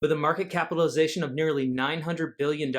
With a market capitalization of nearly $900 billion,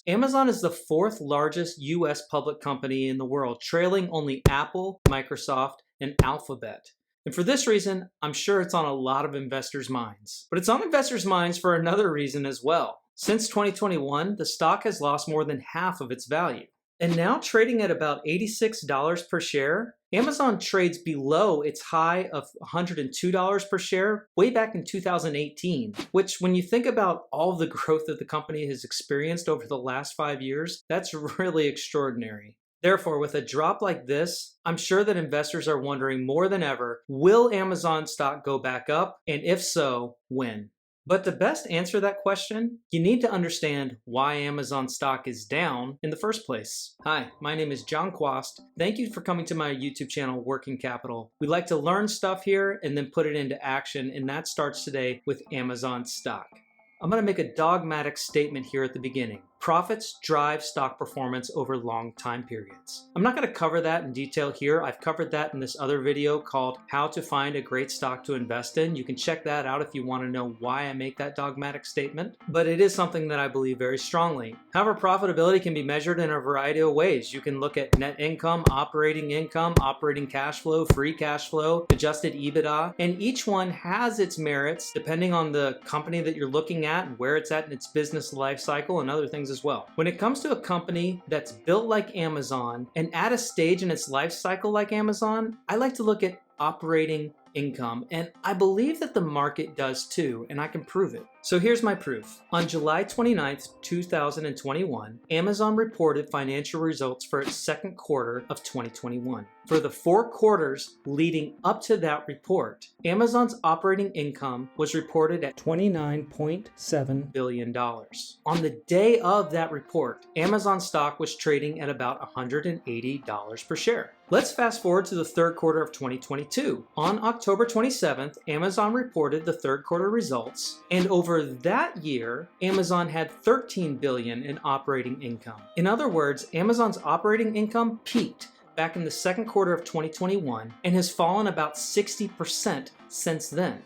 Amazon is the fourth largest US public company in the world, trailing only Apple, Microsoft, and Alphabet. And for this reason, I'm sure it's on a lot of investors' minds. But it's on investors' minds for another reason as well. Since 2021, the stock has lost more than half of its value. And now trading at about $86 per share, Amazon trades below its high of $102 per share way back in 2018, which when you think about all of the growth that the company has experienced over the last 5 years, that's really extraordinary. Therefore, with a drop like this, I'm sure that investors are wondering more than ever, will Amazon stock go back up? And if so, when? But to best answer that question, you need to understand why Amazon stock is down in the first place. Hi, my name is John Quast. Thank you for coming to my YouTube channel, Working Capital. We like to learn stuff here and then put it into action, and that starts today with Amazon stock. I'm going to make a dogmatic statement here at the beginning. Profits drive stock performance over long time periods. I'm not going to cover that in detail here. I've covered that in this other video called How to Find a Great Stock to Invest in. You can check that out if you want to know why I make that dogmatic statement, but it is something that I believe very strongly. However, profitability can be measured in a variety of ways. You can look at net income, operating cash flow, free cash flow, adjusted EBITDA, and each one has its merits depending on the company that you're looking at and where it's at in its business life cycle and other things as well. When it comes to a company that's built like Amazon and at a stage in its life cycle like Amazon, I like to look at operating income, and I believe that the market does too, and I can prove it. So here's my proof. On July 29th, 2021, Amazon reported financial results for its second quarter of 2021. For the 4 quarters leading up to that report, Amazon's operating income was reported at $29.7 billion. On the day of that report, Amazon stock was trading at about $180 per share. Let's fast forward to the third quarter of 2022. On October 27th, Amazon reported the third quarter results, and over that year, Amazon had $13 billion in operating income. In other words, Amazon's operating income peaked back in the second quarter of 2021 and has fallen about 60% since then.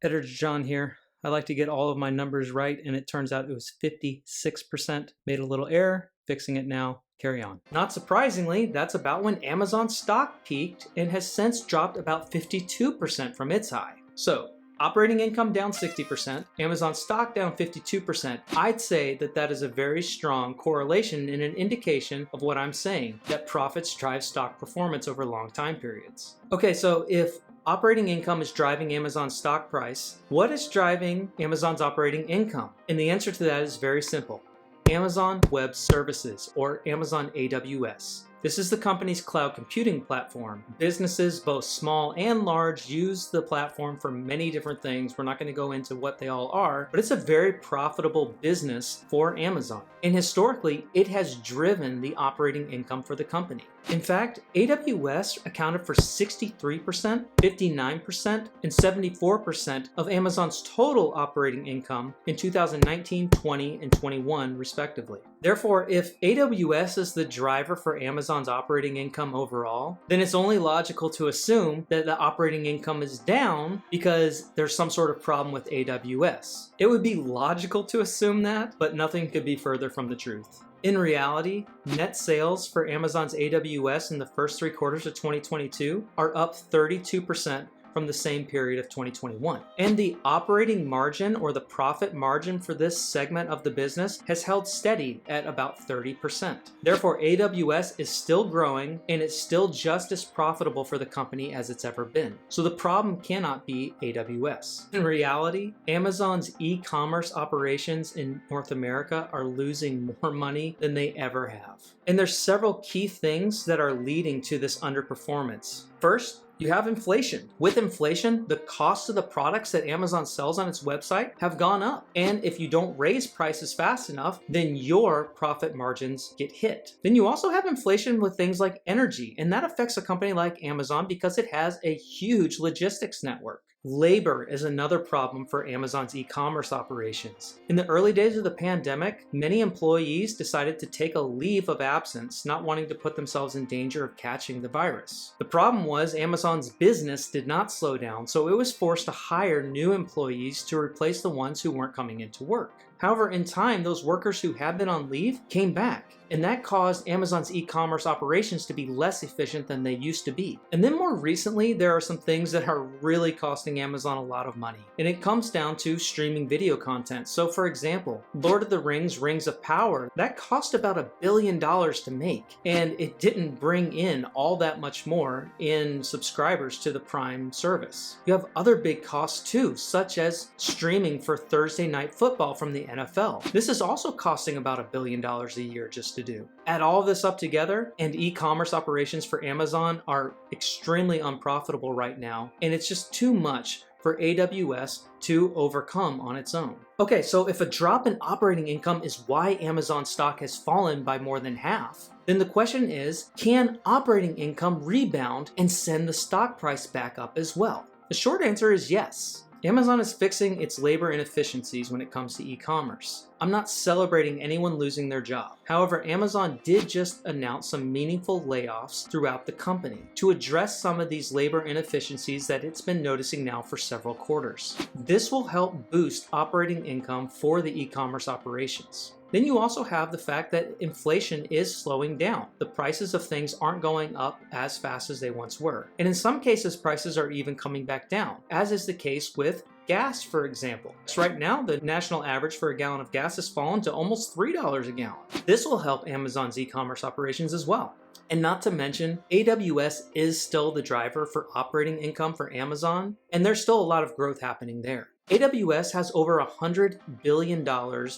Editor John here. I like to get all of my numbers right, and it turns out it was 56%. Made a little error, fixing it now. Carry on. Not surprisingly, that's about when Amazon stock peaked and has since dropped about 52% from its high. So, operating income down 60%, Amazon stock down 52%. I'd say that that is a very strong correlation and an indication of what I'm saying, that profits drive stock performance over long time periods. Okay, so if operating income is driving Amazon's stock price, what is driving Amazon's operating income? And the answer to that is very simple. Amazon Web Services, or Amazon AWS. This is the company's cloud computing platform. Businesses, both small and large, use the platform for many different things. We're not going to go into what they all are, but it's a very profitable business for Amazon. And historically, it has driven the operating income for the company. In fact, AWS accounted for 63%, 59%, and 74% of Amazon's total operating income in 2019, 20, and 21, respectively. Therefore, if AWS is the driver for Amazon's operating income overall, then it's only logical to assume that the operating income is down because there's some sort of problem with AWS. It would be logical to assume that, but nothing could be further from the truth. In reality, net sales for Amazon's AWS in the first 3 quarters of 2022 are up 32% from the same period of 2021. And the operating margin or the profit margin for this segment of the business has held steady at about 30%. Therefore, AWS is still growing and it's still just as profitable for the company as it's ever been. So the problem cannot be AWS. In reality, Amazon's e-commerce operations in North America are losing more money than they ever have. And there's several key things that are leading to this underperformance. First, you have inflation. With inflation, the cost of the products that Amazon sells on its website have gone up. And if you don't raise prices fast enough, then your profit margins get hit. Then you also have inflation with things like energy, and that affects a company like Amazon because it has a huge logistics network. Labor is another problem for Amazon's e-commerce operations. In the early days of the pandemic, many employees decided to take a leave of absence, not wanting to put themselves in danger of catching the virus. The problem was Amazon's business did not slow down, so it was forced to hire new employees to replace the ones who weren't coming into work. However, in time, those workers who had been on leave came back, and that caused Amazon's e-commerce operations to be less efficient than they used to be. And then more recently, there are some things that are really costing Amazon a lot of money, and it comes down to streaming video content. So for example, Lord of the Rings: Rings of Power, that cost about $1 billion to make, and it didn't bring in all that much more in subscribers to the Prime service. You have other big costs too, such as streaming for Thursday Night Football from the NFL. This is also costing about $1 billion a year just to do. Add all of this up together, and e-commerce operations for Amazon are extremely unprofitable right now, and it's just too much for AWS to overcome on its own. Okay, so if a drop in operating income is why Amazon stock has fallen by more than half, then the question is, can operating income rebound and send the stock price back up as well? The short answer is yes. Amazon is fixing its labor inefficiencies when it comes to e-commerce. I'm not celebrating anyone losing their job. However, Amazon did just announce some meaningful layoffs throughout the company to address some of these labor inefficiencies that it's been noticing now for several quarters. This will help boost operating income for the e-commerce operations. Then you also have the fact that inflation is slowing down. The prices of things aren't going up as fast as they once were. And in some cases, prices are even coming back down, as is the case with gas, for example. So right now, the national average for a gallon of gas has fallen to almost $3 a gallon. This will help Amazon's e-commerce operations as well. And not to mention, AWS is still the driver for operating income for Amazon, and there's still a lot of growth happening there. AWS has over $100 billion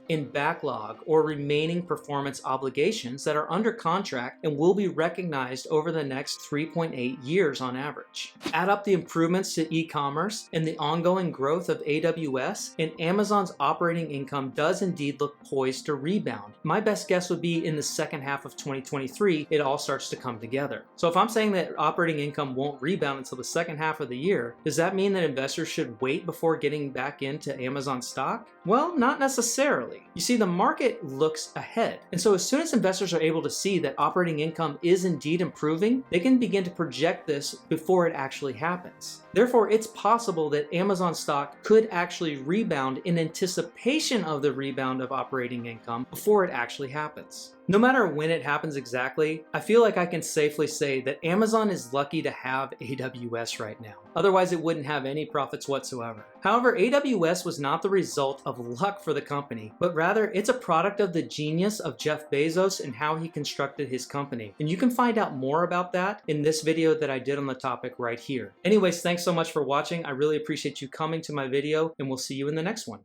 in backlog or remaining performance obligations that are under contract and will be recognized over the next 3.8 years on average. Add up the improvements to e-commerce and the ongoing growth of AWS, and Amazon's operating income does indeed look poised to rebound. My best guess would be in the second half of 2023, it all starts to come together. So if I'm saying that operating income won't rebound until the second half of the year, does that mean that investors should wait before getting back into Amazon stock? Well, not necessarily. You see, the market looks ahead. And so as soon as investors are able to see that operating income is indeed improving, they can begin to project this before it actually happens. Therefore, it's possible that Amazon stock could actually rebound in anticipation of the rebound of operating income before it actually happens. No matter when it happens exactly, I feel like I can safely say that Amazon is lucky to have AWS right now. Otherwise, it wouldn't have any profits whatsoever. However, AWS was not the result of luck for the company, but rather it's a product of the genius of Jeff Bezos and how he constructed his company. And you can find out more about that in this video that I did on the topic right here. Anyways, thanks so much for watching. I really appreciate you coming to my video, and we'll see you in the next one.